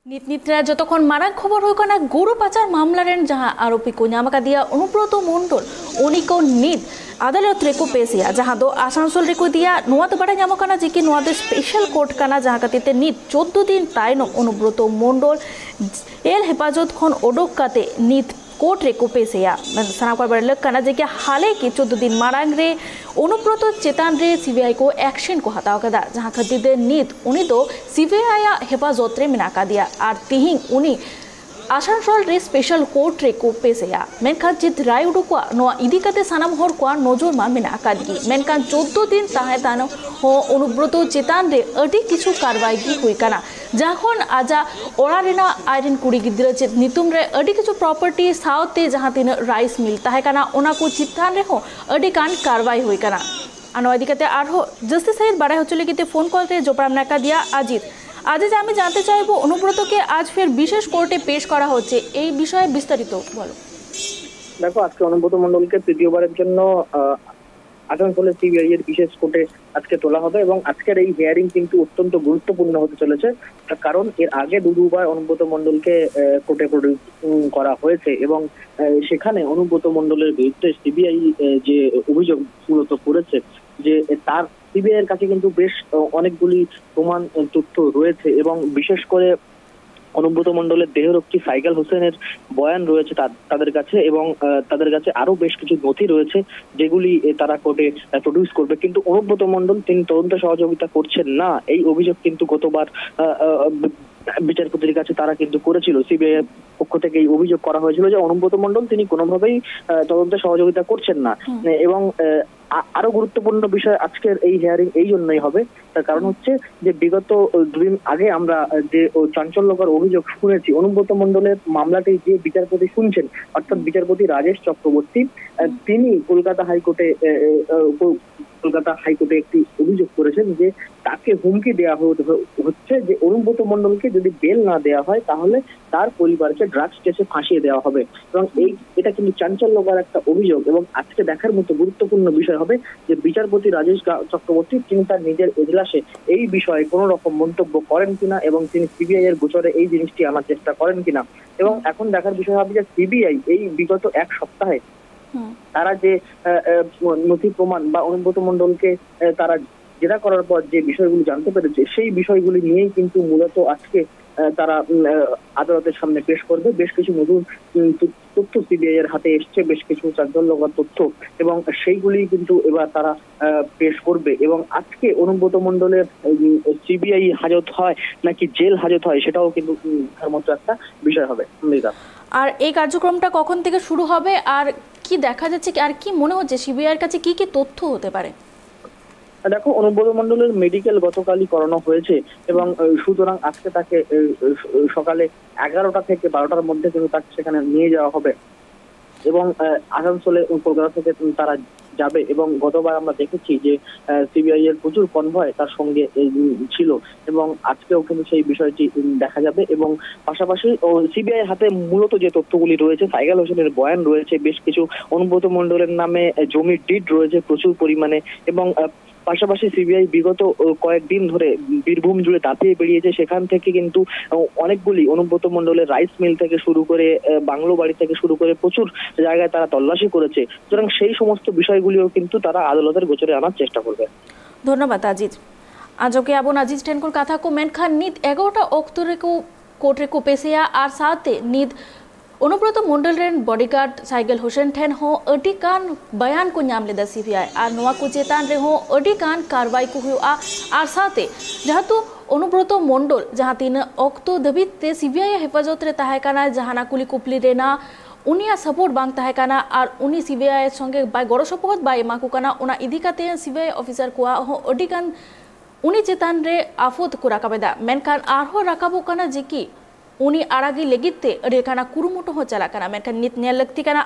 नित जतक्षण मारांग खबर होना गरु पाचार मामलार जहां आरोपी को नामका दिया अनुब्रत मंडल उनी को नित आदालत रेको पेशिया जहां दो आसानसोल रेको दिया नोआ तो बड़ा नामकाना जे कि नोआ दो स्पेशल कोर्ट काना जहां खातिर नित 14 दिन तायनम अनुब्रत मंडल एल हेफाजत खन ओडोक काते नित कोर्ट रेको पेशिया सानाम बड़ा जे कि हाले की 14 दिन मारांग रे अनुब्रत चेतान रे सीबीआई को एक्शन को हताव कदा जहां खातिर नित उनी दो सीबीआई हेफाजत रे मिनाका दिया और तिहिंग उनी आसानसोल रे स्पेशल कोर्ट रे को पेशिया मेनखान चित राय उडुकवा नोआ इदी कते सानाम हर को नजर मा मेना कादगी मेनखान 14 दिन ताहे तानो हो अनुब्रत चेतान रे अडी किछु कार्रवाई की हुई काना जखन आजा ओरा रेना आयरन कुड़ी गिद्रा चेत नितुम रे अडी किछु प्रॉपर्टी साउते जहां तीन राइस मिल ताहे काना ओना को चितान रे हो अडी कान कार्रवाई हुई काना आनो इदी कते आरो जस्टिस सहित बाडा होचले किते फोन कॉल रे जोपराम नाका दिया अजित आज আমি জানতে চাইবো অনুব্রতকে আজ ফের বিশেষ কোর্টে পেশ করা হচ্ছে এই বিষয়ে বিস্তারিত বলো। দেখো আজকে অনুব্রত মণ্ডলকে তৃতীয়বারের জন্য আসানসোলের সিবিআই এর বিশেষ কোর্টে আজকে তোলা হবে এবং আজকের এই হিয়ারিং কিন্তু অত্যন্ত গুরুত্বপূর্ণ হতে চলেছে কারণ এর আগে দুবার অনুব্রত মণ্ডলকে কোর্টে প্রডিউস করা হয়েছে এবং সেখানে অনুব্রত মণ্ডলের বিরুদ্ধে সিবিআই যে অভিযোগ মূলত করেছে যে তার সিবিআই এর কাছে কিন্তু বেশ অনেকগুলি প্রমাণ তথ্য রয়েছে এবং বিশেষ করে অনুব্রত মণ্ডলের দেহরক্ষী সাইকেল হোসেনের বয়ান রয়েছে তাদের কাছে এবং তাদের কাছে আরো বেশ কিছু নথি রয়েছে যেগুলি তারা কোর্টে প্রডিউস করবে কিন্তু অনুব্রত মণ্ডল তিনি তদন্ত সহযোগিতা করছেন না এই অভিযোগ কিন্তু গতবার বিচারপতির কাছে তারা কিন্তু করেছিল সিবিআই এর পক্ষ থেকে এই অভিযোগ করা হয়েছিল যে অনুব্রত মণ্ডল তিনি কোনোভাবেই তদন্তে সহযোগিতা করছেন না এবং আরো গুরুত্বপূর্ণ বিষয় আজকের এই হিয়ারিং এই জন্যই হবে তার কারণ হচ্ছে যে বিগত দুদিন আগে আমরা যে চাঞ্চল্যকর অভিযোগ শুনেছি অনুব্রত মণ্ডলের মামলাটি যে বিচারপতি শুনছেন অর্থাৎ বিচারপতি রাজেশ চক্রবর্তী তিনি কলকাতা হাইকোর্টে একটি অভিযোগ করেছেন যে তাকে হুমকি দেওয়া হচ্ছে যে অনুব্রত মণ্ডলকে যদি বেল না দেওয়া হয় তাহলে তার পরিবারকে ড্রাগস কেসে ফাঁসিয়ে দেওয়া হবে এবং এটা কিন্তু চাঞ্চল্যকর একটা অভিযোগ এবং আজকে দেখার মতো গুরুত্বপূর্ণ বিষয় হবে যে বিচারপতি রাজেশ চক্রবর্তী তিনি তার নিজের এজলাসে এই বিষয়ে কোন রকম মন্তব্য করেন কিনা এবং তিনি সিবিআই এর গোচরে এই জিনিসটি আনার চেষ্টা করেন কিনা এবং এখন দেখার বিষয় হবে যে সিবিআই এই বিগত এক সপ্তাহে তারা যে নথি প্রমাণ বা অনুব্রত মণ্ডলকে তারা জেরা করার পর যে বিষয়গুলি জানতে পেরেছে সেই বিষয়গুলি নিয়েই কিন্তু মূলত আজকে তারা আদালতের সামনে পেশ করবে বেশ কিছু নতুন তথ্য সিবিআই এর হাতে এসছে বেশ কিছু চাঞ্চল্যকর তথ্য এবং সেইগুলি কিন্তু এবার তারা পেশ করবে এবং আজকে অনুব্রত মণ্ডলের সিবিআই হাজত হয় নাকি জেল হাজত হয় সেটাও কিন্তু তার মতো একটা বিষয় হবে। আর এই কার্যক্রমটা কখন থেকে শুরু হবে আর কি দেখা যাচ্ছে আর কি মনে হচ্ছে সিবিআই এর কাছে কি কি তথ্য হতে পারে? দেখো অনুব্রত মণ্ডলের মেডিকেল গতকালই করানো হয়েছে এবং সুতরাং আজকে তাকে সকালে 11টা থেকে 12টার মধ্যে কিন্তু তাকে সেখানে নিয়ে যাওয়া হবে এবং আসানসোলে কলকাতা থেকে তারা যাবে এবং গতবার আমরা দেখেছি যে সিবিআই এর প্রচুর কনভয় তার সঙ্গে ছিল এবং আজকেও কিন্তু সেই বিষয়টি দেখা যাবে এবং পাশাপাশি সিবিআই এর হাতে মূলত যে তথ্যগুলি রয়েছে সাইকেল হোসেনের বয়ান রয়েছে বেশ কিছু অনুব্রত মণ্ডলের নামে জমির ডিড রয়েছে প্রচুর পরিমাণে এবং পাশাপাশি সিবিআই বিগত কয়েকদিন ধরে বীরভূম জুড়ে দাপিয়ে বেরিয়েছে সেখান থেকে কিন্তু অনেকগুলি অনুব্রত মণ্ডলের রাইস মিল থেকে শুরু করে বাংলো বাড়ি থেকে শুরু করে প্রচুর জায়গায় তারা তল্লাশি করেছে সুতরাং সেই সমস্ত বিষয়গুলিও কিন্তু তারা আদালতের গোচরে আনার চেষ্টা করবে। ধন্যবাদ আজিজ। আজকে আবন আজিজ ঠেনকুর কথা को मेनखान नित 11टा अक्टूबर को कोर्ट रे को पेशिया और साथे नित अनुब्रत मंडल रेन बॉडीगार्ड साइकेल होसेन ठेन हो अडी कान बयान को नाम लेदा सीबीआई और नोआ को चेतान रे हो अडी कान कार्रवाई को हुआ और साथे जेहेतु अनुब्रत मंडल जहां तीन अक्तो दबित ते सीबीआई हेफाजत रे ताहे काना जहाना कुली कुपली रेना उनिया सपोर्ट बांग ताहे काना और उनी सीबीआई संगे बाय गड़ो सपोर्ट बाय माकू काना उना इदी काते सीबीआई ऑफिसर को हो अडी कान उनी चेतान रे आफत को राकाबेदा मेनखान आरहो राकाबो काना जे की उनी आरागी लेगिते रेखाना कुरुमुटो हो चला काना मेनखान नित न्याय लगती काना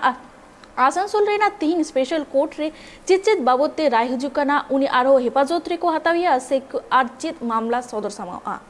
आसानसोल रेना तिहिंग स्पेशल कोर्ट रे चित बाबते राय हुजु काना उनी आरो हेफाजत रे को हताविया से आर चित मामला सदर सामा